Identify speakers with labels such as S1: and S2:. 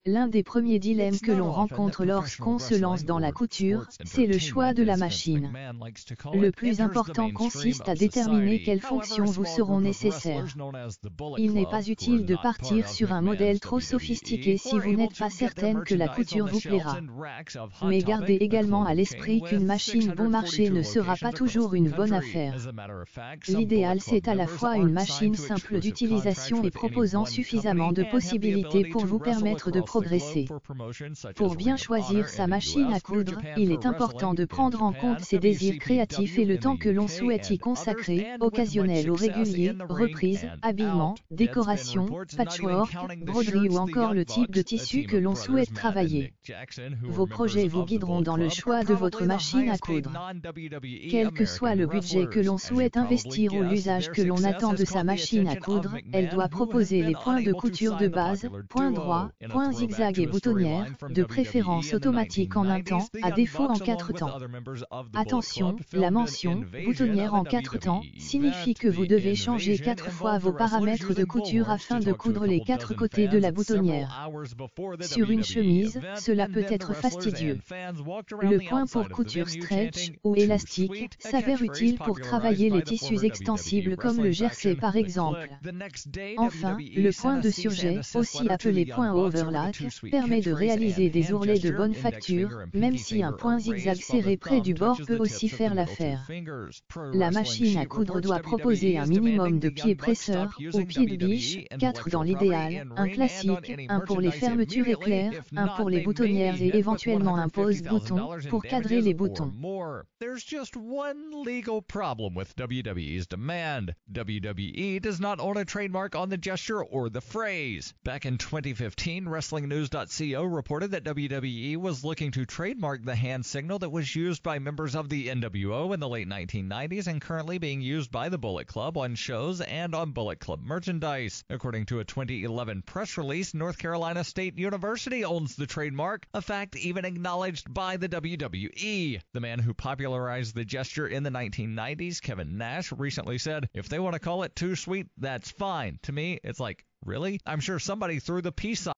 S1: L'un des premiers dilemmes que l'on rencontre lorsqu'on se lance dans la couture, c'est le choix de la machine. Le plus important consiste à déterminer quelles fonctions vous seront nécessaires. Il n'est pas utile de partir sur un modèle trop sophistiqué si vous n'êtes pas certaine que la couture vous plaira. Mais gardez également à l'esprit qu'une machine bon marché ne sera pas toujours une bonne affaire. L'idéal, c'est à la fois une machine simple d'utilisation et proposant suffisamment de possibilités pour vous permettre de progresser. Pour bien choisir sa machine à coudre, il est important de prendre en compte ses désirs créatifs et le temps que l'on souhaite y consacrer, occasionnel ou régulier, reprise, habillement, décoration, patchwork, broderie ou encore le type de tissu que l'on souhaite travailler. Vos projets vous guideront dans le choix de votre machine à coudre. Quel que soit le budget que l'on souhaite investir ou l'usage que l'on attend de sa machine à coudre, elle doit proposer les points de couture de base, points droits, points zigzag et boutonnières, de préférence automatique en un temps, à défaut en 4 temps. Attention, la mention « boutonnière en 4 temps » signifie que vous devez changer 4 fois vos paramètres de couture afin de coudre les 4 côtés de la boutonnière. Sur une chemise, cela peut être fastidieux. Le point pour couture stretch ou élastique s'avère utile pour travailler les tissus extensibles comme le jersey par exemple. Enfin, le point de surjet, aussi appelé point overlap, permet de réaliser des ourlets de bonne facture, même si un point zigzag serré près du bord peut aussi faire l'affaire. La machine à coudre doit proposer un minimum de pieds presseurs, ou pieds de biche, 4 dans l'idéal, un classique, un pour les fermetures éclairs, un pour les boutonnières et éventuellement un pose-bouton, pour cadrer les boutons.
S2: There's just one legal problem with WWE's demand. WWE does not own a trademark on the gesture or the phrase. Back in 2015, WrestlingNews.co reported that WWE was looking to trademark the hand signal that was used by members of the NWO in the late 1990s and currently being used by the Bullet Club on shows and on Bullet Club merchandise. According to a 2011 press release, North Carolina State University owns the trademark, a fact even acknowledged by the WWE. The man who popularized the gesture in the 1990s, Kevin Nash, recently said, "If they want to call it too sweet, that's fine. To me, it's like, really? I'm sure somebody threw the peace sign